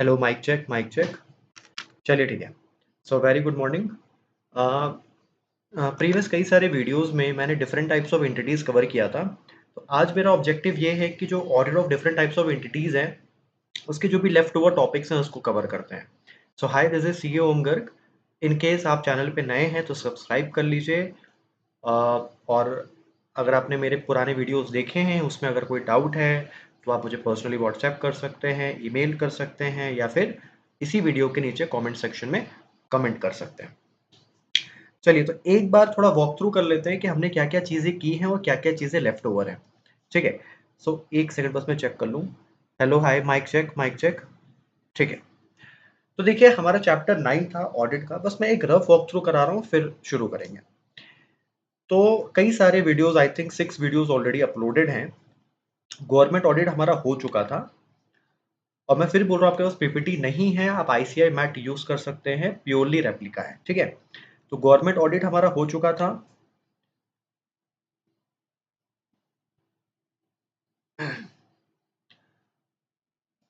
Hello, mic check, mic check. चलिए ठीक है। So very good morning. Previous कई सारे वीडियोस में मैंने different types of entities cover किया था। तो आज मेरा ऑब्जेक्टिव ये है कि जो order of different types of entities हैं, उसके जो भी लेफ्ट ओवर टॉपिक्स हैं उसको कवर करते हैं। So hi, this is C Om Garg. In case आप चैनल पे नए हैं तो सब्सक्राइब कर लीजिए। और अगर आपने मेरे पुराने वीडियोस देखे हैं, उसमें अगर कोई डाउट है तो आप मुझे पर्सनली व्हाट्सएप कर सकते हैं, ईमेल कर सकते हैं, या फिर इसी वीडियो के नीचे कमेंट सेक्शन में कमेंट कर सकते हैं। चलिए, तो एक बार थोड़ा वॉक थ्रू कर लेते हैं कि हमने क्या क्या चीज़ें की हैं और क्या क्या चीज़ें लेफ्ट ओवर हैं। ठीक है। सो एक सेकंड बस मैं चेक कर लूँ। हेलो, हाय, माइक चेक, माइक चेक। ठीक है। तो देखिए, हमारा चैप्टर 9 था ऑडिट का। बस मैं एक रफ वॉक थ्रू करा रहा हूँ, फिर शुरू करेंगे। तो कई सारे videos, I think 6 videos already uploaded हैं। गवर्नमेंट ऑडिट हमारा हो चुका था। और मैं फिर बोल रहा हूँ, आपके पास पीपीटी नहीं है, आप आईसीआई मैट यूज कर सकते हैं, प्योरली रेप्लिका है। ठीक है। तो गवर्नमेंट ऑडिट हमारा हो चुका था।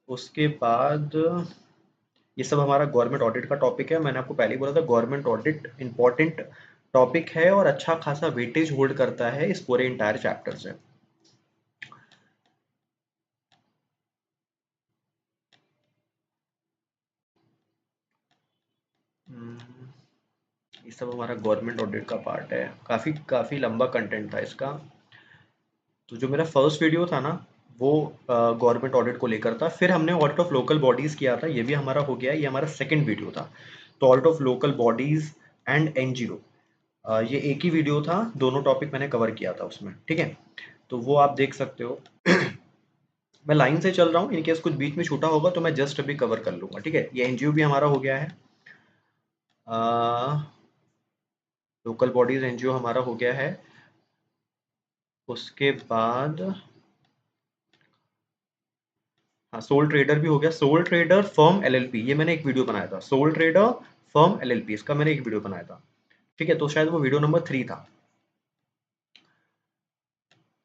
उसके बाद ये सब हमारा गवर्नमेंट ऑडिट का टॉपिक है। मैंने आपको पहले ही बोला था, गवर्नमेंट ऑडिट इंपॉर्टेंट टॉपिक है और अच्छा खासा वेटेज होल्ड करता है इस पूरे इंटायर चैप्टर से। हम्म, ये सब हमारा गवर्नमेंट ऑडिट का पार्ट है। काफ़ी काफ़ी लंबा कंटेंट था इसका। तो जो मेरा फर्स्ट वीडियो था ना, वो गवर्नमेंट ऑडिट को लेकर था। फिर हमने ऑडिट ऑफ लोकल बॉडीज़ किया था, ये भी हमारा हो गया। ये हमारा सेकंड वीडियो था। तो audit of local bodies and NGO, ये एक ही वीडियो था, दोनों टॉपिक मैंने कवर किया था उसमें। ठीक है। तो वो आप देख सकते हो। मैं लाइन से चल रहा हूँ, इनकेस कुछ बीच में छूटा होगा तो मैं जस्ट अभी कवर कर लूँगा। ठीक है। ये एनजीओ भी हमारा हो गया है। लोकल बॉडीज़ एनजीओ हमारा हो गया है। उसके बाद हाँ, सोल ट्रेडर भी हो गया। सोल ट्रेडर फर्म एलएलपी, ये मैंने एक वीडियो बनाया था। सोल ट्रेडर फर्म एलएलपी, इसका मैंने एक वीडियो बनाया था। ठीक है। तो शायद वो वीडियो नंबर 3 था।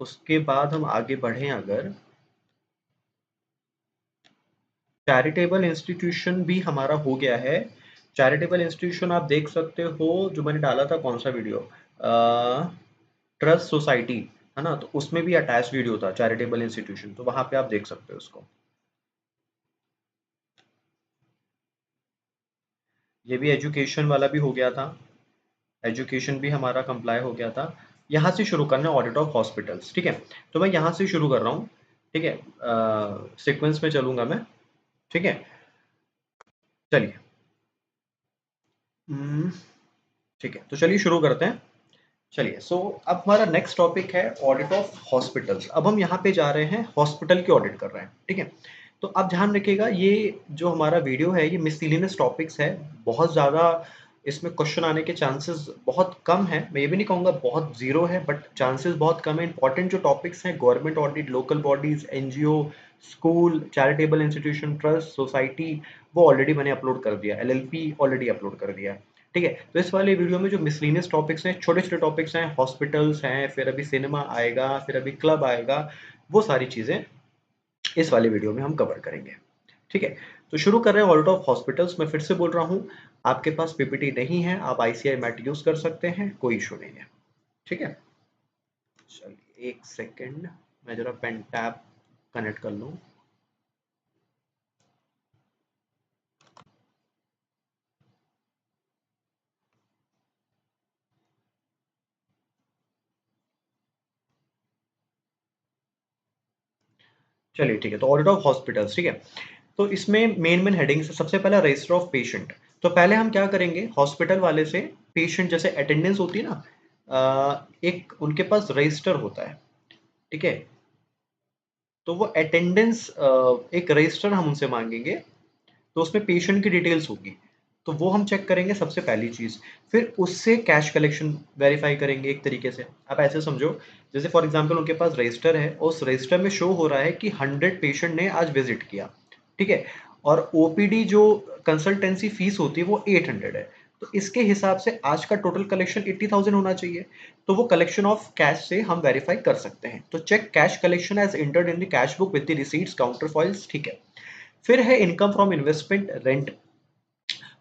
उसके बाद हम आगे बढ़ें, अगर चैरिटेबल इंस्टीट्यूशन भी हमारा हो गया है। चैरिटेबल इंस्टीट्यूशन आप देख सकते हो, जो मैंने डाला था, कौन सा वीडियो, ट्रस्ट सोसाइटी, है ना। तो उसमें भी अटैच वीडियो था चैरिटेबल इंस्टीट्यूशन, तो वहां पे आप देख सकते हो उसको। ये भी एजुकेशन वाला भी हो गया था। एजुकेशन भी हमारा कंप्लाई हो गया था। यहाँ से शुरू करना है, ऑडिट ऑफ हॉस्पिटल्स। ठीक है। तो मैं यहाँ से शुरू कर रहा हूँ। ठीक है। सीक्वेंस में चलूंगा मैं। ठीक है। चलिए। हम्म, ठीक है, तो चलिए शुरू करते हैं। चलिए, सो अब हमारा नेक्स्ट टॉपिक है ऑडिट ऑफ हॉस्पिटल्स। अब हम यहाँ पे जा रहे हैं, हॉस्पिटल की ऑडिट कर रहे हैं। ठीक है। तो आप ध्यान रखिएगा, ये जो हमारा वीडियो है ये मिसलिनियस टॉपिक्स है। बहुत ज़्यादा इसमें क्वेश्चन आने के चांसेस बहुत कम है। मैं ये भी नहीं कहूँगा बहुत ज़ीरो है, बट चांसेस बहुत कम है। इंपॉर्टेंट जो टॉपिक्स हैं, government audit, local bodies, NGO, school, charitable institution, trust, society, वो ऑलरेडी मैंने अपलोड कर दिया। एलएलपी ऑलरेडी अपलोड कर दिया। ठीक है। तो इस वाले वीडियो में जो मिसलिनियस टॉपिक्स हैं, छोटे छोटे टॉपिक्स हैं, हॉस्पिटल्स हैं, फिर अभी सिनेमा आएगा, फिर अभी क्लब आएगा, वो सारी चीज़ें इस वाले वीडियो में हम कवर करेंगे। ठीक है। तो शुरू कर रहे हैं ऑडिट ऑफ हॉस्पिटल्स। मैं फिर से बोल रहा हूँ, आपके पास पीपीटी नहीं है, आप आईसीआई मैट यूज कर सकते हैं, कोई इशू नहीं है। ठीक है। चलिए एक सेकेंड, मैं जरा पेन टैब कनेक्ट कर लूँ। चलिए ठीक है। तो ऑडिट ऑफ हॉस्पिटल्स, ठीक है। तो इसमें मेन मेन हेडिंग्स, सबसे पहला रजिस्टर ऑफ पेशेंट। तो पहले हम क्या करेंगे, हॉस्पिटल वाले से पेशेंट जैसे अटेंडेंस होती है ना, एक उनके पास रजिस्टर होता है। ठीक है। तो वो अटेंडेंस, एक रजिस्टर हम उनसे मांगेंगे। तो उसमें पेशेंट की डिटेल्स होगी। तो वो हम चेक करेंगे सबसे पहली चीज़। फिर उससे कैश कलेक्शन वेरीफाई करेंगे एक तरीके से। आप ऐसे समझो, जैसे फॉर एग्जांपल उनके पास रजिस्टर है, उस रजिस्टर में शो हो रहा है कि 100 पेशेंट ने आज विजिट किया। ठीक है। और ओपीडी जो कंसल्टेंसी फीस होती है वो 800 है। तो इसके हिसाब से आज का टोटल कलेक्शन 80,000 होना चाहिए। तो वो कलेक्शन ऑफ कैश से हम वेरीफाई कर सकते हैं। तो cheque cash collection as entered in the cash book with the receipts, counterfoils. ठीक है। फिर है इनकम फ्रॉम इन्वेस्टमेंट, रेंट।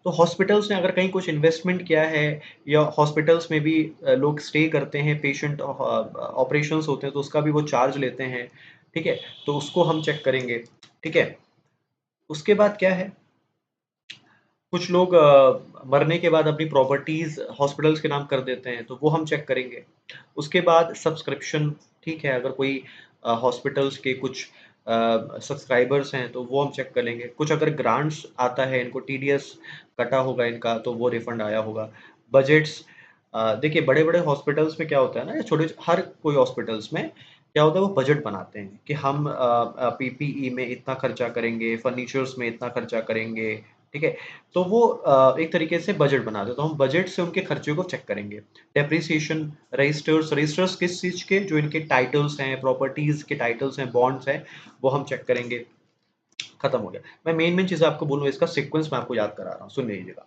तो हॉस्पिटल्स ने अगर कहीं कुछ इन्वेस्टमेंट किया है या हॉस्पिटल्स में भी लोग स्टे करते हैं, पेशेंट ऑपरेशंस होते हैं तो उसका भी वो चार्ज लेते हैं, ठीक है, तो उसको हम चेक करेंगे, ठीक है। उसके बाद क्या है, कुछ लोग मरने के बाद अपनी प्रॉपर्टीज हॉस्पिटल्स के नाम कर देते हैं तो वो हम चेक करेंगे। उसके बाद सब्सक्रिप्शन, ठीक है, अगर कोई हॉस्पिटल्स के कुछ सब्सक्राइबर्स हैं तो वो हम चेक कर लेंगे। कुछ अगर ग्रांट्स आता है, इनको टीडीएस कटा होगा इनका तो वो रिफंड आया होगा। बजट्स, देखिए बड़े बड़े हॉस्पिटल्स में क्या होता है ना, या छोटे हर कोई हॉस्पिटल्स में क्या होता है, वो बजट बनाते हैं कि हम पीपीई में इतना खर्चा करेंगे, फर्नीचर्स में इतना खर्चा करेंगे, ठीक है। तो वो एक तरीके से बजट बनाते हैं, तो हम बजट से उनके खर्चे को चेक करेंगे। डेप्रिसिएशन, रजिस्टर्स, रजिस्टर्स किस चीज़ के, जो इनके टाइटल्स हैं, प्रॉपर्टीज के टाइटल्स हैं, बॉन्ड्स हैं, वो हम चेक करेंगे। खत्म हो गया। मैं मेन मेन चीज़ आपको बोलूँ, इसका सीक्वेंस मैं आपको याद करा रहा हूँ, सुन लीजिएगा।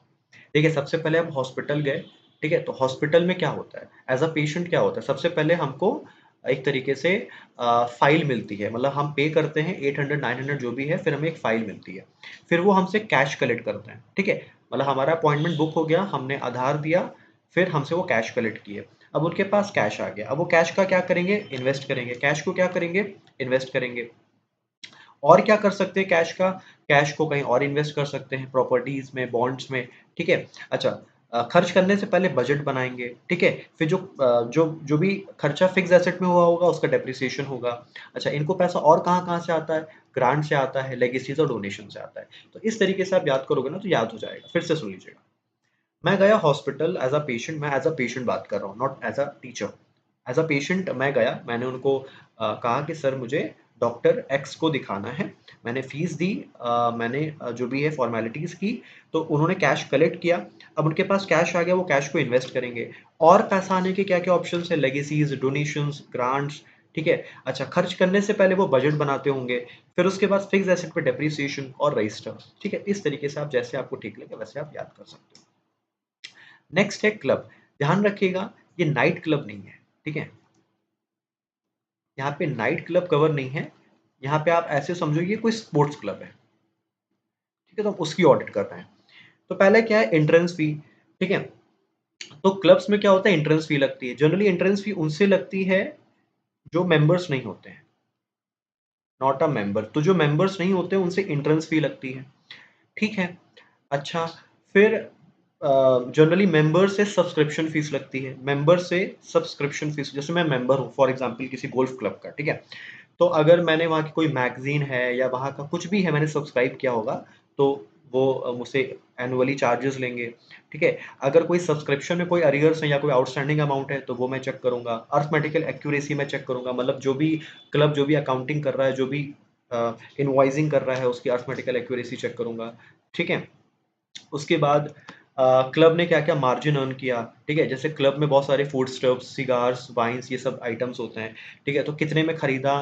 देखिए सबसे पहले हम हॉस्पिटल गए, ठीक है, तो हॉस्पिटल में क्या होता है, एज अ पेशेंट क्या होता है, सबसे पहले हमको एक तरीके से फाइल मिलती है, मतलब हम पे करते हैं 800 900 जो भी है, फिर हमें एक फाइल मिलती है। फिर वो हमसे कैश कलेक्ट करते हैं, ठीक है, मतलब हमारा अपॉइंटमेंट बुक हो गया, हमने आधार दिया, फिर हमसे वो कैश कलेक्ट किए। अब उनके पास कैश आ गया, अब वो कैश का क्या करेंगे, इन्वेस्ट करेंगे। कैश को क्या करेंगे, इन्वेस्ट करेंगे। और क्या कर सकते हैं कैश का, कैश को कहीं और इन्वेस्ट कर सकते हैं, प्रॉपर्टीज में, बॉन्ड्स में, ठीक है। अच्छा, खर्च करने से पहले बजट बनाएंगे, ठीक है। फिर जो भी खर्चा फिक्स एसेट में हुआ होगा उसका डेप्रिसिएशन होगा। अच्छा, इनको पैसा और कहाँ कहाँ से आता है, ग्रांट से आता है, लेगेसीज और डोनेशन से आता है। तो इस तरीके से आप याद करोगे ना तो याद हो जाएगा। फिर से सुन लीजिएगा। मैं गया हॉस्पिटल एज अ पेशेंट, मैं एज अ पेशेंट बात कर रहा हूँ, not as a teacher. As a patient मैं गया, मैंने उनको कहा कि सर मुझे डॉक्टर एक्स को दिखाना है। मैंने फीस दी, मैंने जो भी है फॉर्मेलिटीज़ की, तो उन्होंने कैश कलेक्ट किया। अब उनके पास कैश आ गया, वो कैश को इन्वेस्ट करेंगे। और पैसा आने के क्या क्या ऑप्शन है, लेगेसीज, डोनेशंस, ग्रांट्स, ठीक है। अच्छा, खर्च करने से पहले वो बजट बनाते होंगे, फिर उसके बाद फिक्स एसेट पे डेप्रिसिएशन और रजिस्टर, ठीक है। इस तरीके से आप जैसे आपको ठीक लगे वैसे आप याद कर सकते हो। नेक्स्ट है क्लब। ध्यान रखिएगा, ये नाइट क्लब नहीं है, ठीक है। यहाँ पे नाइट क्लब कवर नहीं है। यहाँ पे आप ऐसे समझो ये कोई स्पोर्ट्स क्लब है, ठीक है, तो हम उसकी ऑडिट कर रहे हैं। तो पहले क्या है, एंट्रेंस फी, ठीक है। तो क्लब्स में क्या होता है, एंट्रेंस फी लगती है। जनरली एंट्रेंस फी उनसे लगती है जो मेंबर्स नहीं होते हैं, नॉट अ मेंबर। तो जो मेंबर्स नहीं होते उनसे एंट्रेंस फी लगती है, ठीक है। अच्छा, फिर जनरली मेंबर से सब्सक्रिप्शन फीस लगती है, मेंबर से सब्सक्रिप्शन फीस। जैसे मैं मेंबर हूँ फॉर एग्जांपल किसी गोल्फ क्लब का, ठीक है, तो अगर मैंने वहाँ की कोई मैगजीन है या वहाँ का कुछ भी है मैंने सब्सक्राइब किया होगा, तो वो मुझसे एनुअली चार्जेस लेंगे, ठीक है। अगर कोई सब्सक्रिप्शन में कोई अरियर्स है या कोई आउटस्टैंडिंग अमाउंट है तो वो मैं चेक करूंगा। अर्थमेटिकल एक्यूरेसी में चेक करूंगा, मतलब जो भी क्लब जो भी अकाउंटिंग कर रहा है, जो भी इनवॉइसिंग कर रहा है, उसकी अर्थमेटिकल एक्यूरेसी चेक करूंगा, ठीक है। उसके बाद क्लब ने क्या क्या मार्जिन अर्न किया, ठीक है। जैसे क्लब में बहुत सारे फूड स्टफ्स, सिगार्स, वाइन्स, ये सब आइटम्स होते हैं, ठीक है, तो कितने में खरीदा,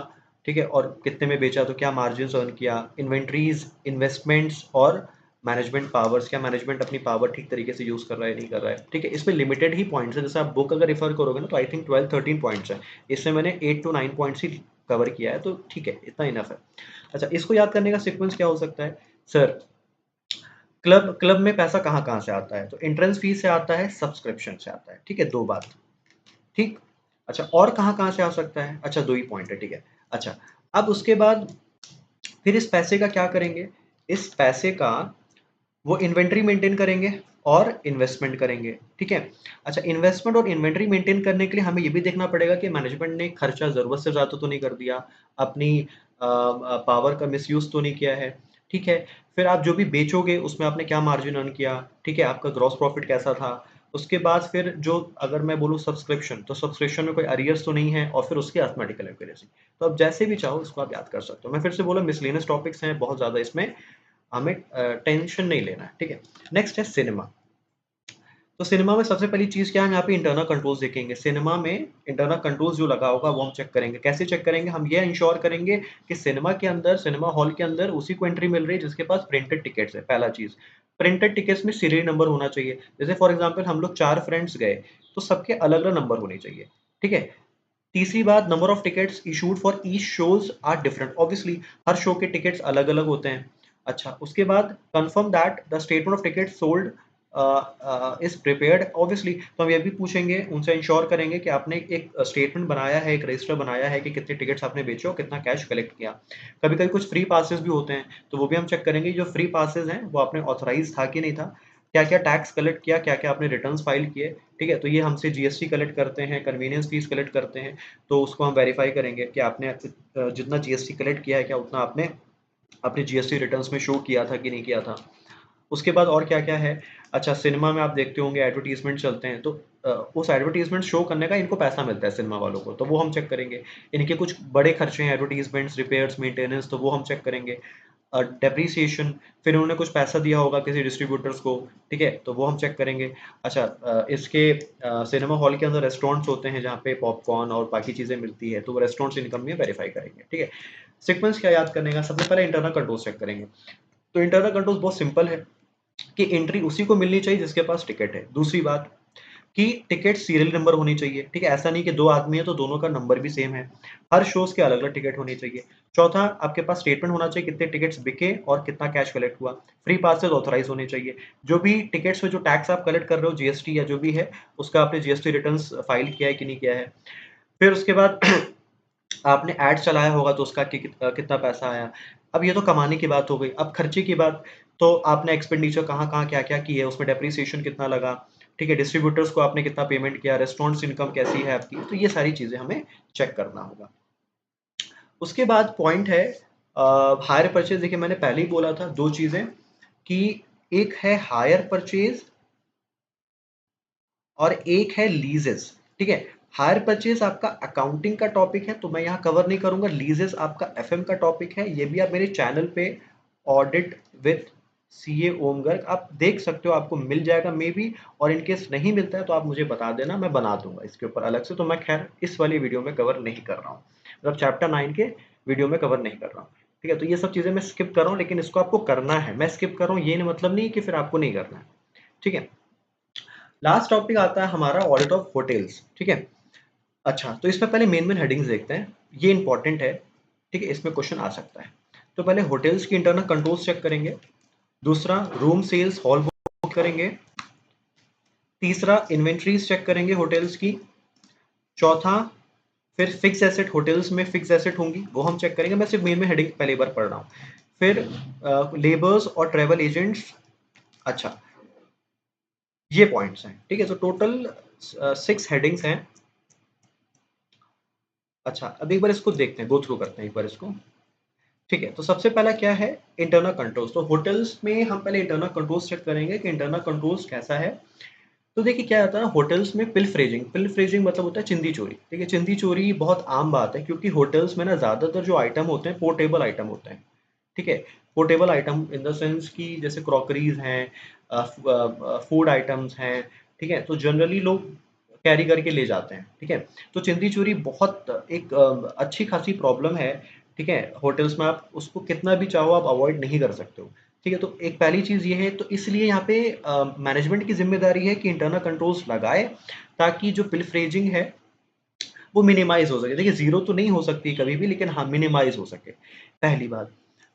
ठीक है, और कितने में बेचा, तो क्या मार्जिन अर्न किया। इन्वेंट्रीज, इन्वेस्टमेंट्स और मैनेजमेंट पावर्स, क्या मैनेजमेंट अपनी पावर ठीक तरीके से यूज कर रहा है नहीं कर रहा है, ठीक है। इसमें लिमिटेड ही पॉइंट्स है, जैसे आप बुक अगर रेफर करोगे ना तो आई थिंक 12-13 पॉइंट्स है, इसमें मैंने 8 to 9 पॉइंट्स ही कवर किया है, तो ठीक है, इतना इनफ है। अच्छा, इसको याद करने का सीक्वेंस क्या हो सकता है, सर क्लब क्लब में पैसा कहाँ कहाँ से आता है, तो एंट्रेंस फीस से आता है, सब्सक्रिप्शन से आता है, ठीक है, दो बात, ठीक। अच्छा, और कहाँ कहाँ से आ सकता है, अच्छा दो ही पॉइंट है, ठीक है। अच्छा, अब उसके बाद फिर इस पैसे का क्या करेंगे, इस पैसे का वो इन्वेंट्री मेंटेन करेंगे और इन्वेस्टमेंट करेंगे, ठीक है। अच्छा, इन्वेस्टमेंट और इन्वेंट्री मेंटेन करने के लिए हमें ये भी देखना पड़ेगा कि मैनेजमेंट ने खर्चा जरूरत से ज्यादा तो नहीं कर दिया, अपनी पावर का मिसयूज तो नहीं किया है, ठीक है। फिर आप जो भी बेचोगे उसमें आपने क्या मार्जिन अर्न किया, ठीक है, आपका ग्रॉस प्रॉफिट कैसा था। उसके बाद फिर जो अगर मैं बोलूँ सब्सक्रिप्शन, तो सब्सक्रिप्शन में कोई अरियर्स तो नहीं है, और फिर उसकी अर्थमेटिकल एक्यूरेसी। तो अब जैसे भी चाहो इसको आप याद कर सकते हो। मैं फिर से बोला मिसलेनियस टॉपिक्स हैं बहुत ज्यादा, इसमें हमें टेंशन नहीं लेना है, ठीक है। नेक्स्ट है सिनेमा। तो सिनेमा में सबसे पहली चीज क्या है, हम यहाँ पे इंटरनल कंट्रोल्स देखेंगे। सिनेमा में इंटरनल कंट्रोल्स जो लगा होगा वो हम चेक करेंगे। कैसे चेक करेंगे, हम ये इंश्योर करेंगे कि सिनेमा के अंदर, सिनेमा हॉल के अंदर उसी को एंट्री मिल रही है जिसके पास प्रिंटेड टिकट्स है। पहला चीज, प्रिंटेड टिकट्स में सीरियल नंबर होना चाहिए। जैसे फॉर एग्जाम्पल हम लोग 4 फ्रेंड्स गए तो सबके अलग अलग नंबर होने चाहिए, ठीक है। तीसरी बात, number of tickets issued for each shows are different, obviously हर शो के टिकट्स अलग अलग होते हैं। अच्छा, उसके बाद confirm that the statement of ticket sold is prepared obviously. तो हम ये भी पूछेंगे, उनसे इंश्योर करेंगे कि आपने एक स्टेटमेंट बनाया है, एक रजिस्टर बनाया है कि कितने टिकट्स आपने बेचे और कितना कैश कलेक्ट किया। कभी कभी कुछ फ्री पासेस भी होते हैं, तो वो भी हम चेक करेंगे जो फ्री पासेस हैं वो आपने ऑथराइज था कि नहीं था, क्या क्या टैक्स कलेक्ट किया, क्या क्या आपने रिटर्न्स फाइल किए। ठीक है, तो ये हमसे जीएसटी कलेक्ट करते हैं, कन्वीनियंस फीस कलेक्ट करते हैं, तो उसको हम वेरीफाई करेंगे कि आपने जितना जीएसटी कलेक्ट किया है क्या उतना आपने अपने जीएसटी रिटर्न्स में शो किया था कि नहीं किया था। उसके बाद और क्या-क्या है? अच्छा, सिनेमा में आप देखते होंगे एडवर्टाइज़मेंट चलते हैं, तो उस एडवर्टाइज़मेंट शो करने का इनको पैसा मिलता है सिनेमा वालों को, तो वो हम चेक करेंगे। इनके कुछ बड़े खर्चे हैं एडवर्टाइज़मेंट्स, रिपेयर्स, मेंटेनेंस, तो वो हम चेक करेंगे। डेप्रिसिएशन, फिर उन्होंने कुछ पैसा दिया होगा किसी डिस्ट्रीब्यूटर्स को, ठीक है? तो वो हम चेक करेंगे। अच्छा, इसके सिनेमा हॉल के अंदर रेस्टोरेंट्स होते हैं जहाँ पे पॉपकॉर्न और बाकी चीज़ें मिलती है, तो वो रेस्टोरेंट्स इनकम भी वेरीफाई करेंगे, ठीक है? सीक्वेंस क्या याद करने का, सबसे पहले इंटरनल कंट्रोल्स चेक करेंगे। तो इंटरनल कंट्रोल्स बहुत सिंपल है कि एंट्री उसी को मिलनी चाहिए जिसके पास टिकट है। दूसरी बात कि टिकट सीरियल नंबर होनी चाहिए, ठीक है? ऐसा नहीं कि 2 आदमी है तो दोनों का नंबर भी सेम है। हर शोज़ के अलग-अलग टिकट होनी चाहिए। चौथा, आपके पास स्टेटमेंट होना चाहिए कितने टिकट्स बिके और कितना कैश कलेक्ट हुआ। फ्री पासेस ऑथराइज़ होने चाहिए। जो भी टिकट्स में जो टैक्स आप कलेक्ट कर रहे हो, जीएसटी या जो भी है, उसका आपने जीएसटी रिटर्न्स फाइल किया है कि नहीं किया है। फिर उसके बाद आपने एड चलाया होगा तो उसका कितना पैसा आया। अब ये तो कमाने की बात हो गई। अब खर्चे की बात, तो आपने एक्सपेंडिचर कहाँ-कहाँ, क्या-क्या की है, उसमें डेप्रिसिएशन कितना लगा, ठीक है? डिस्ट्रीब्यूटर्स को आपने कितना पेमेंट किया, रेस्टोरेंट्स इनकम कैसी है आपकी, तो ये सारी चीज़ें हमें चेक करना होगा। उसके बाद पॉइंट है हायर परचेज़। देखिए मैंने पहले ही बोला था 2 चीज़ें कि एक है हायर परचेज़ और एक है लीजेस, ठीक है? हायर परचेज आपका अकाउंटिंग का टॉपिक है तो मैं यहाँ कवर नहीं करूंगा। लीजेस आपका एफएम का टॉपिक है, ये भी आप मेरे चैनल पे ऑडिट विद सीए ओम गर्ग आप देख सकते हो, आपको मिल जाएगा मे बी। और इनकेस नहीं मिलता है तो आप मुझे बता देना, मैं बना दूंगा इसके ऊपर अलग से। तो मैं खैर इस वाली वीडियो में कवर नहीं कर रहा हूँ, मतलब चैप्टर 9 के वीडियो में कवर नहीं कर रहा हूँ, ठीक है? तो ये सब चीजें मैं स्किप कर रहा हूँ, लेकिन इसको आपको करना है। मैं स्किप कर रहा हूँ ये मतलब नहीं कि फिर आपको नहीं करना है, ठीक है? लास्ट टॉपिक आता है हमारा ऑडिट ऑफ होटल्स, ठीक है? अच्छा, तो इसमें पहले मेन हेडिंग्स देखते हैं, ये इंपॉर्टेंट है, ठीक है? इसमें क्वेश्चन आ सकता है। तो पहले होटल्स की इंटरनल कंट्रोल्स चेक करेंगे। दूसरा, रूम सेल्स हॉल बुक करेंगे। तीसरा, इन्वेंट्रीज चेक करेंगे होटल्स की। चौथा, फिर फिक्स एसेट, होटल्स में फिक्स एसेट होंगी वो हम चेक करेंगे। मैं सिर्फ मेन में हेडिंग पहले बार पढ़ रहा हूँ। फिर लेबर्स और ट्रेवल एजेंट्स। अच्छा, ये पॉइंट्स हैं, ठीक है? तो टोटल 6 हेडिंग्स हैं। अच्छा, अब एक बार इसको देखते हैं, गो थ्रू करते हैं एक बार इसको, ठीक है? तो सबसे पहला क्या है, इंटरनल कंट्रोल्स। तो होटल्स में हम पहले इंटरनल कंट्रोल्स चेक करेंगे कि इंटरनल कंट्रोल्स कैसा है। तो देखिए क्या होता है ना, होटल्स में पिल्फरेजिंग, पिल्फरेजिंग मतलब होता है चिंदी चोरी, ठीक है? चिंदी चोरी बहुत आम बात है क्योंकि होटल्स में ना ज़्यादातर जो आइटम होते हैं पोर्टेबल आइटम होते हैं, ठीक है? Portable item in the sense कि जैसे क्रॉकरीज हैं, फूड आइटम्स हैं, ठीक है? तो जनरली लोग कैरी करके ले जाते हैं, ठीक है? तो चिंदी चोरी बहुत एक अच्छी खासी प्रॉब्लम है, ठीक है? होटल्स में आप उसको कितना भी चाहो आप अवॉइड नहीं कर सकते हो, ठीक है? तो एक पहली चीज़ ये है, तो इसलिए यहाँ पे मैनेजमेंट की जिम्मेदारी है कि इंटरनल कंट्रोल्स लगाए ताकि जो पिल्फरेजिंग है वो मिनिमाइज हो सके। देखिए जीरो तो नहीं हो सकती कभी भी, लेकिन हाँ मिनिमाइज हो सके, पहली बात।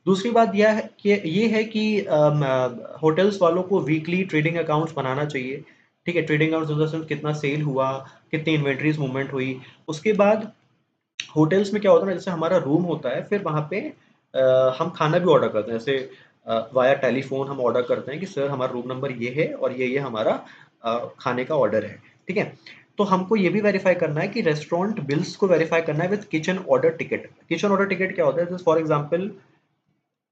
दूसरी बात यह है कि होटल्स वालों को वीकली ट्रेडिंग अकाउंट्स बनाना चाहिए, ठीक है? ट्रेडिंग अकाउंट्स कितना सेल हुआ, कितनी इन्वेंट्रीज मूवमेंट हुई। उसके बाद होटल्स में क्या होता है ना, जैसे हमारा रूम होता है, फिर वहाँ पे हम खाना भी ऑर्डर करते हैं, जैसे वाया टेलीफोन हम ऑर्डर करते हैं कि सर हमारा रूम नंबर ये है और ये हमारा खाने का ऑर्डर है, ठीक है? तो हमको ये भी वेरीफाई करना है कि रेस्टोरेंट बिल्स को वेरीफाई करना है with kitchen order ticket. Kitchen order ticket क्या होता है, जैसे फॉर एग्जांपल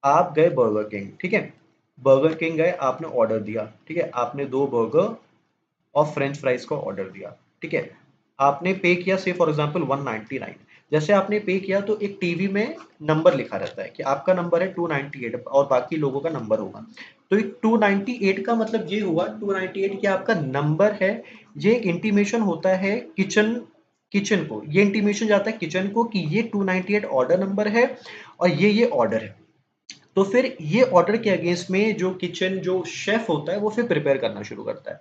आप गए बर्गर किंग, ठीक है? बर्गर किंग गए, आपने ऑर्डर दिया, ठीक है? आपने 2 बर्गर और फ्रेंच फ्राइज का ऑर्डर दिया, ठीक है? आपने पे किया से फॉर एग्जांपल 199। जैसे आपने पे किया तो एक टीवी में नंबर लिखा रहता है कि आपका नंबर है 298 और बाकी लोगों का नंबर होगा। तो एक 298 का मतलब ये हुआ, 298 क्या आपका नंबर है। ये एक इंटीमेशन होता है किचन किचन को, ये इंटीमेशन जाता है किचन को कि ये 298 ऑर्डर नंबर है और ये ऑर्डर है। तो फिर ये ऑर्डर के अगेंस्ट में जो किचन जो शेफ होता है वो फिर प्रिपेयर करना शुरू करता है।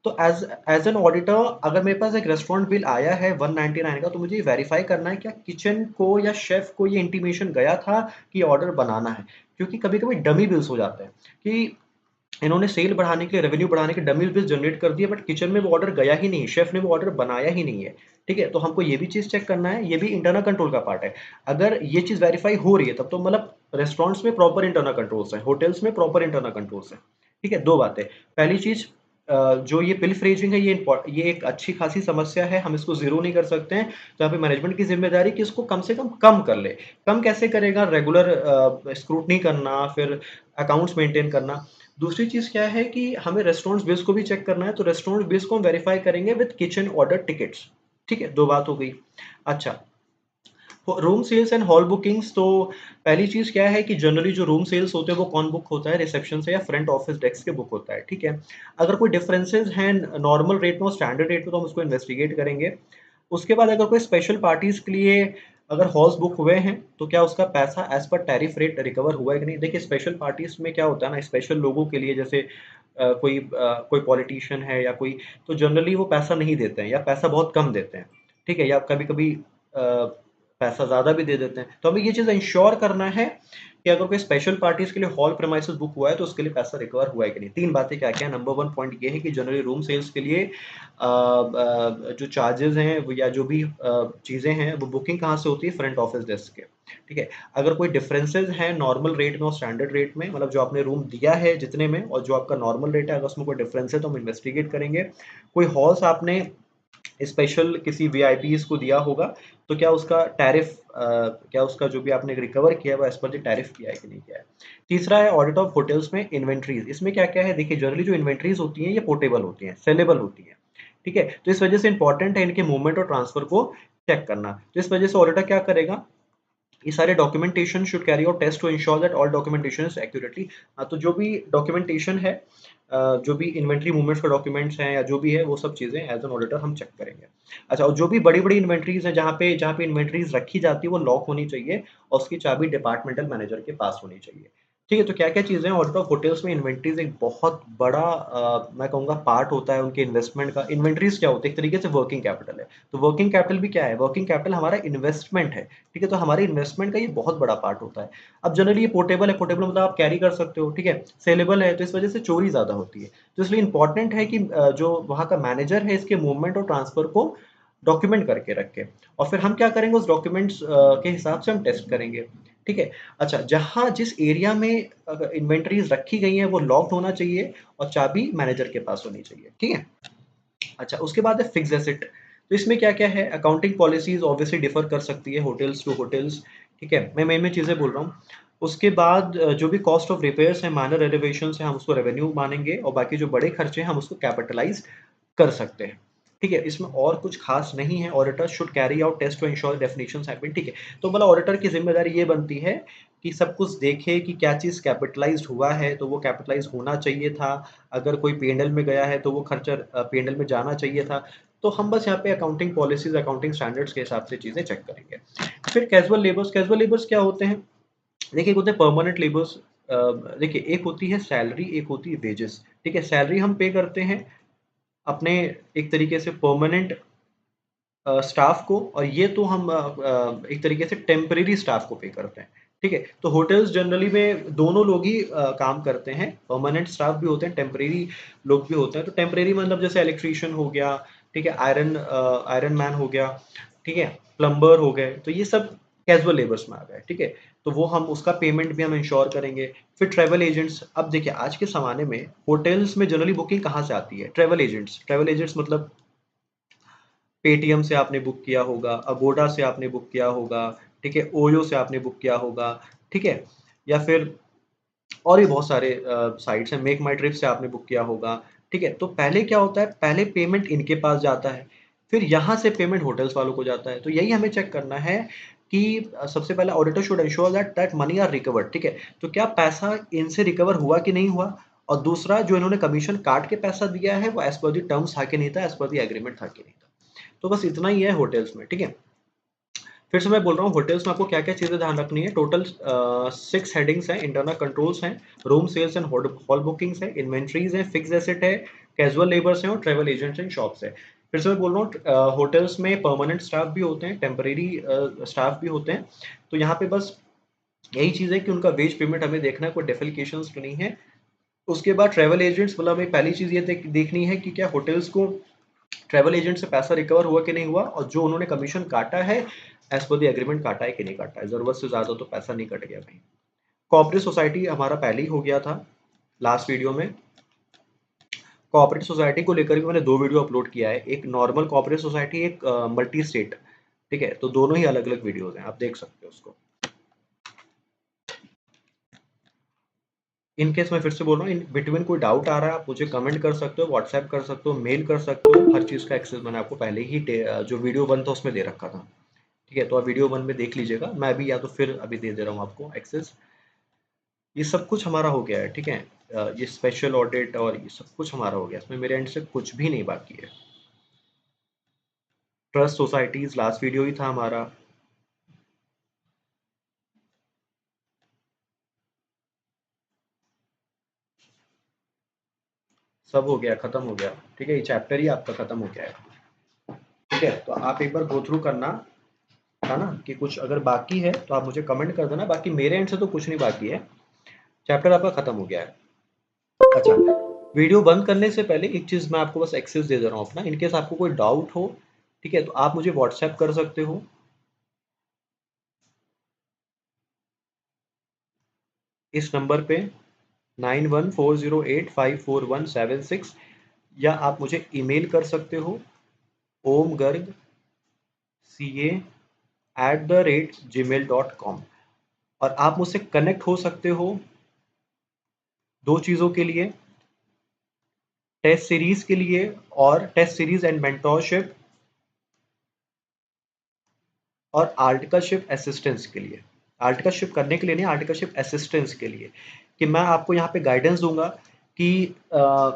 तो एज एन ऑडिटर अगर मेरे पास एक रेस्टोरेंट बिल आया है 199 का, तो मुझे वेरीफाई करना है क्या किचन को या शेफ को ये इंटीमेशन गया था कि ऑर्डर बनाना है। क्योंकि कभी कभी डमी बिल्स हो जाते हैं कि इन्होंने सेल बढ़ाने के लिए, रेवेन्यू बढ़ाने के डमी बिल्स जनरेट कर दिए, बट किचन में वो ऑर्डर गया ही नहीं, शेफ ने वो ऑर्डर बनाया ही नहीं है। ठीक है, तो हमको ये भी चीज चेक करना है, ये भी इंटरनल कंट्रोल का पार्ट है। अगर ये चीज वेरीफाई हो रही है तब तो मतलब रेस्टोरेंट्स में प्रॉपर इंटरनल कंट्रोल्स है, होटल्स में प्रॉपर इंटरनल कंट्रोल्स है। ठीक है, दो बातें। पहली चीज, जो ये पिलफरेजिंग है, ये एक अच्छी खासी समस्या है, हम इसको जीरो नहीं कर सकते हैं। तो यहाँ पे मैनेजमेंट की जिम्मेदारी कि इसको कम से कम कर ले। कम कैसे करेगा? रेगुलर स्क्रूटनी करना, फिर अकाउंट्स मेंटेन करना। दूसरी चीज क्या है कि हमें रेस्टोरेंट बिल्स को भी चेक करना है, तो रेस्टोरेंट बिल्स को हम वेरीफाई करेंगे विद किचन ऑर्डर टिकट्स। ठीक है, दो बात हो गई। अच्छा, room sales and hall bookings. तो पहली चीज क्या है कि जनरली जो रूम सेल्स होते हैं वो कौन बुक होता है? रिसेप्शन से या फ्रंट ऑफिस डेस्क के बुक होता है। ठीक है, अगर कोई डिफरेंसेस हैं नॉर्मल रेट में और स्टैंडर्ड रेट में तो हम उसको इन्वेस्टिगेट करेंगे। उसके बाद अगर कोई स्पेशल पार्टीज के लिए अगर हॉल्स बुक हुए हैं तो क्या उसका पैसा as per tariff rate recover हुआ है कि नहीं। देखिए, स्पेशल पार्टीज में क्या होता है ना, स्पेशल लोगों के लिए, जैसे कोई पॉलिटिशियन है या कोई, तो जनरली वो पैसा नहीं देते हैं या पैसा बहुत कम देते हैं। ठीक है, या कभी कभी पैसा ज़्यादा भी दे देते हैं। तो हमें ये चीज़ इंश्योर करना है कि अगर कोई स्पेशल पार्टीज के लिए हॉल प्रेमाइसेस बुक हुआ है तो उसके लिए पैसा रिकवर हुआ है कि नहीं। तीन बातें क्या क्या है। नंबर वन पॉइंट ये है कि जनरली रूम सेल्स के लिए जो चार्जेस हैं या जो भी चीज़ें हैं वो बुकिंग कहाँ से होती है? फ्रंट ऑफिस डेस्क के। ठीक है, अगर कोई डिफरेंसेस हैं नॉर्मल रेट में और स्टैंडर्ड रेट में, मतलब जो आपने रूम दिया है जितने में और जो आपका नॉर्मल रेट है, अगर उसमें कोई डिफरेंस है तो हम इन्वेस्टिगेट करेंगे। कोई हॉल्स आपने स्पेशल किसी वीआईपीज को दिया होगा तो क्या उसका टैरिफ, क्या उसका जो भी आपने रिकवर किया है वो एज पर द टैरिफ किया है कि नहीं किया है। तीसरा है ऑडिट ऑफ होटल्स में इन्वेंट्रीज। इसमें क्या क्या है? देखिए, जनरली जो इन्वेंट्रीज होती हैं ये पोर्टेबल होती हैं, सेलेबल होती हैं। ठीक है, तो इस वजह से इंपॉर्टेंट है इनके मूवमेंट और ट्रांसफर को चेक करना। तो इस वजह से ऑडिटर क्या करेगा? ये सारे documentation should carry out test to ensure that all documentation is accurately. तो जो भी डॉक्यूमेंटेशन है, जो भी इन्वेंट्री मूवमेंट्स का डॉक्यूमेंट्स हैं या जो भी है वो सब चीज़ें एज एन ऑडिटर हम चेक करेंगे। अच्छा, और जो भी बड़ी बड़ी इन्वेंट्रीज हैं, जहाँ पे इन्वेंट्रीज रखी जाती है वो लॉक होनी चाहिए और उसकी चाबी डिपार्टमेंटल मैनेजर के पास होनी चाहिए। ठीक है, तो क्या क्या चीज़ें हैं ऑडिट ऑफ होटल्स में? इन्वेंट्रीज एक बहुत बड़ा मैं कहूँगा पार्ट होता है उनके इन्वेस्टमेंट का। इन्वेंट्रीज क्या होते हैं? एक तरीके से वर्किंग कैपिटल है। तो वर्किंग कैपिटल भी क्या है? वर्किंग कैपिटल हमारा इन्वेस्टमेंट है। ठीक है, तो हमारे इन्वेस्टमेंट का ये बहुत बड़ा पार्ट होता है। अब जनरली ये पोर्टेबल है, पोर्टेबल मतलब आप कैरी कर सकते हो। ठीक है, सेलेबल है, तो इस वजह से चोरी ज़्यादा होती है। तो इसलिए इंपॉर्टेंट है कि जो वहाँ का मैनेजर है इसके मूवमेंट और ट्रांसफर को डॉक्यूमेंट करके रखे। और फिर हम क्या करेंगे? उस डॉक्यूमेंट्स के हिसाब से हम टेस्ट करेंगे। ठीक है। अच्छा, जहाँ जिस एरिया में अगर इन्वेंटरीज रखी गई हैं वो लॉक्ड होना चाहिए और चाबी मैनेजर के पास होनी चाहिए। ठीक है। अच्छा, उसके बाद है फिक्स्ड एसेट। तो इसमें क्या-क्या है? अकाउंटिंग पॉलिसीज़ ऑब्वियसली डिफर कर सकती है होटल्स टू होटल्स। ठीक है? मैं मेन-मेन चीज़ें बोल रहा हूँ। उसके बाद जो भी कॉस्ट ऑफ रिपेयर्स हैं, माइनर रेनोवेशंस हैं, हम उसको रेवेन्यू मानेंगे और बाकी जो बड़े खर्चे हैं हम उसको कैपिटलाइज़ कर सकते हैं। ठीक है? इसमें और कुछ खास नहीं है। Auditor should carry out test to ensure definitions have been. ठीक है? तो मतलब ऑडिटर की ज़िम्मेदारी ये बनती है कि सब कुछ देखे कि क्या चीज़ कैपिटलाइज़्ड हुआ है, तो वो कैपिटलाइज़ होना चाहिए था। अगर कोई पी&एल में गया है तो वो खर्चा पी&एल में जाना चाहिए था। तो हम बस यहाँ पे अकाउंटिंग पॉलिसीज़, अकाउंटिंग स्टैंडर्ड्स के हिसाब से चीज़ें चेक करेंगे। फिर कैज़ुअल लेबर्स क्या होते हैं? देखिए, एक होते हैं परमानेंट लेबर्स। देखिए, एक होती है सैलरी, एक होती है वेजेस। ठीक है, सैलरी हम पे करते हैं अपने एक तरीके से परमानेंट स्टाफ को, और ये तो हम एक तरीके से टेम्परेरी स्टाफ को पे करते हैं। ठीक है, तो होटल्स जनरली में दोनों लोग ही काम करते हैं, परमानेंट स्टाफ भी होते हैं, टेम्परेरी लोग भी होते हैं। तो टेम्परेरी मतलब जैसे इलेक्ट्रीशियन हो गया, ठीक है, आयरन मैन हो गया, ठीक है, प्लम्बर हो गए, तो ये सब कैजुअल लेबर्स में आ गए। ठीक है, तो वो हम उसका पेमेंट भी हम इंश्योर करेंगे। फिर ट्रैवल एजेंट्स। अब देखिए, आज के ज़माने में होटल्स में जनरली बुकिंग कहाँ से आती है? ट्रैवल एजेंट्स मतलब पेटीएम से आपने बुक किया होगा, अगोडा से आपने बुक किया होगा, ठीक है, ओयो से आपने बुक किया होगा। ठीक है, या फिर और भी बहुत सारे साइट्स हैं, मेक माई ट्रिप से आपने बुक किया होगा। ठीक है, तो पहले क्या होता है? पहले पेमेंट इनके पास जाता है, फिर यहाँ से पेमेंट होटल्स वालों को जाता है। तो यही हमें चेक करना है कि सबसे पहले auditor should ensure that that money are recovered. ठीक है, तो क्या पैसा इनसे रिकवर हुआ कि नहीं हुआ, और दूसरा, जो इन्होंने कमीशन काट के पैसा दिया है वो एज पर दी टर्म्स था कि नहीं था, एज पर दी एग्रीमेंट था कि नहीं था। तो बस इतना ही है होटल्स में। ठीक है, फिर से मैं बोल रहा हूँ, होटल्स में आपको क्या क्या चीज़ें ध्यान रखनी है। टोटल 6 हेडिंग्स हैं, इंटरनल कंट्रोल्स हैं, room sales and hall bookings है, इन्वेंट्रीज है, फिक्स एसेट है, कैजुअल लेबर्स हैं और ट्रैवल एजेंट्स हैं, शॉप्स है। फिर से मैं बोल रहा हूँ, होटल्स में परमानेंट स्टाफ भी होते हैं, टेम्परेरी स्टाफ भी होते हैं। तो यहाँ पे बस यही चीज़ है कि उनका वेज पेमेंट हमें देखना है, कोई डेफिकेशंस तो नहीं है। उसके बाद ट्रैवल एजेंट्स, मतलब हमें पहली चीज़ ये देखनी है कि क्या होटल्स को ट्रैवल एजेंट से पैसा रिकवर हुआ कि नहीं हुआ, और जो उन्होंने कमीशन काटा है एज पर द एग्रीमेंट काटा है कि नहीं काटा है। ज़रूरत से ज़्यादा तो पैसा नहीं कट गया भाई। कोऑपरेटिव सोसाइटी हमारा पहले ही हो गया था लास्ट वीडियो में। कोऑपरेटिव सोसाइटी को लेकर भी मैंने 2 वीडियो अपलोड किया है, एक नॉर्मल कोऑपरेटिव सोसाइटी, एक मल्टी स्टेट। ठीक है, तो दोनों ही अलग अलग वीडियोज हैं, आप देख सकते हो उसको। इन केस मैं फिर से बोल रहा हूँ, इन बिटवीन कोई डाउट आ रहा है आप मुझे कमेंट कर सकते हो, व्हाट्सएप कर सकते हो, मेल कर सकते हो। हर चीज़ का एक्सेस मैंने आपको पहले ही जो वीडियो 1 था उसमें दे रखा था। ठीक है, तो आप वीडियो 1 में देख लीजिएगा, मैं अभी या तो फिर अभी दे दे रहा हूँ आपको एक्सेस। ये सब कुछ हमारा हो गया है, ठीक है। ये स्पेशल ऑडिट और ये सब कुछ हमारा हो गया, इसमें मेरे एंड से कुछ भी नहीं बाकी है। ट्रस्ट सोसाइटीज लास्ट वीडियो ही था हमारा। सब हो गया, खत्म हो गया। ठीक है, ये चैप्टर ही आपका खत्म हो गया है। ठीक है, तो आप एक बार गो थ्रू करना, है ना, कि कुछ अगर बाकी है तो आप मुझे कमेंट कर देना। बाकी मेरे एंड से तो कुछ नहीं बाकी है, चैप्टर आपका खत्म हो गया है। अच्छा, वीडियो बंद करने से पहले एक चीज़ मैं आपको बस एक्सेस दे रहा हूँ अपना, इनकेस आपको कोई डाउट हो, ठीक है, तो आप मुझे व्हाट्सएप कर सकते हो इस नंबर पे 9140854176, या आप मुझे ईमेल कर सकते हो omgarg.ca@gmail.com। और आप मुझसे कनेक्ट हो सकते हो 2 चीज़ों के लिए, टेस्ट सीरीज के लिए, और टेस्ट सीरीज एंड मेंटोरशिप, और आर्टिकलशिप असिस्टेंस के लिए। आर्टिकलशिप करने के लिए नहीं, आर्टिकलशिप असिस्टेंस के लिए, कि मैं आपको यहाँ पे गाइडेंस दूंगा कि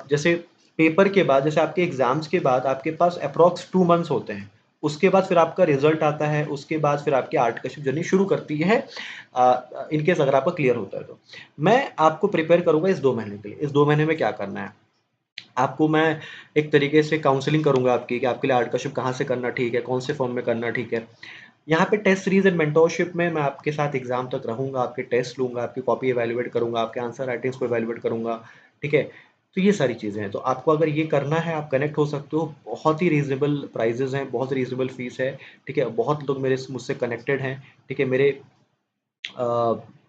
जैसे पेपर के बाद, जैसे आपके एग्जाम्स के बाद आपके पास अप्रॉक्स 2 मंथ्स होते हैं, उसके बाद फिर आपका रिजल्ट आता है, उसके बाद फिर आपकी आर्टिकलशिप जर्नी शुरू करती है। इनकेस अगर आपका क्लियर होता है तो मैं आपको प्रिपेयर करूंगा इस 2 महीने के लिए। इस 2 महीने में क्या करना है, आपको मैं एक तरीके से काउंसलिंग करूंगा आपकी, कि आपके लिए आर्टिकलशिप कहाँ से करना ठीक है, कौन से फॉर्म में करना ठीक है। यहाँ पे टेस्ट सीरीज एंड मेंटोरशिप में मैं आपके साथ एग्जाम तक रहूंगा, आपके टेस्ट लूंगा, आपकी कॉपी एवेल्युएट करूंगा, आपके आंसर राइटिंग्स को एवेल्युएट करूंगा। ठीक है, तो ये सारी चीज़ें हैं। तो आपको अगर ये करना है, आप कनेक्ट हो सकते हो, बहुत ही रीजनेबल प्राइजेज हैं, बहुत रीजनेबल फीस है। ठीक है, बहुत लोग मेरे मुझसे कनेक्टेड हैं। ठीक है, मेरे अ,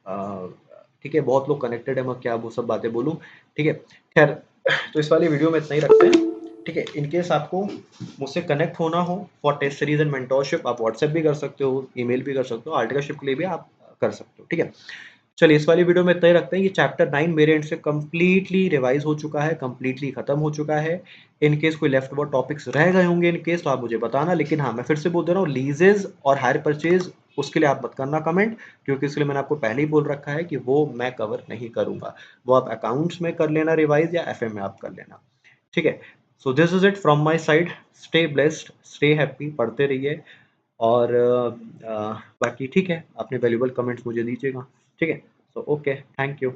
अ, ठीक है, बहुत लोग कनेक्टेड है, मैं क्या वो सब बातें बोलूँ। ठीक है, खैर, तो इस वाली वीडियो में इतना ही रखते हैं। ठीक है, इन केस आपको मुझसे कनेक्ट होना हो for test series and mentorship, आप व्हाट्सएप भी कर सकते हो, ईमेल भी कर सकते हो, आर्टिकलशिप के लिए भी आप कर सकते हो। ठीक है, चलिए इस वाली वीडियो में इतना ही रखते हैं। ये चैप्टर 9 मेरे एंड से कंप्लीटली रिवाइज हो चुका है, कंप्लीटली खत्म हो चुका है। इन केस कोई लेफ्ट ओवर टॉपिक्स रह गए होंगे इन केस, तो आप मुझे बताना। लेकिन हाँ, मैं फिर से बोल दे रहा हूँ, लीजेज और हायर परचेज उसके लिए आप मत करना कमेंट, क्योंकि इसके लिए मैंने आपको पहले ही बोल रखा है कि वो मैं कवर नहीं करूंगा। वो आप अकाउंट्स में कर लेना रिवाइज, या एफए में आप कर लेना। ठीक है, so this is it from my side. Stay blessed, stay happy, पढ़ते रहिए। और बाकी ठीक है, अपने वैल्यूबल कमेंट्स मुझे दीजिएगा। ठीक है, सो ओके, थैंक यू।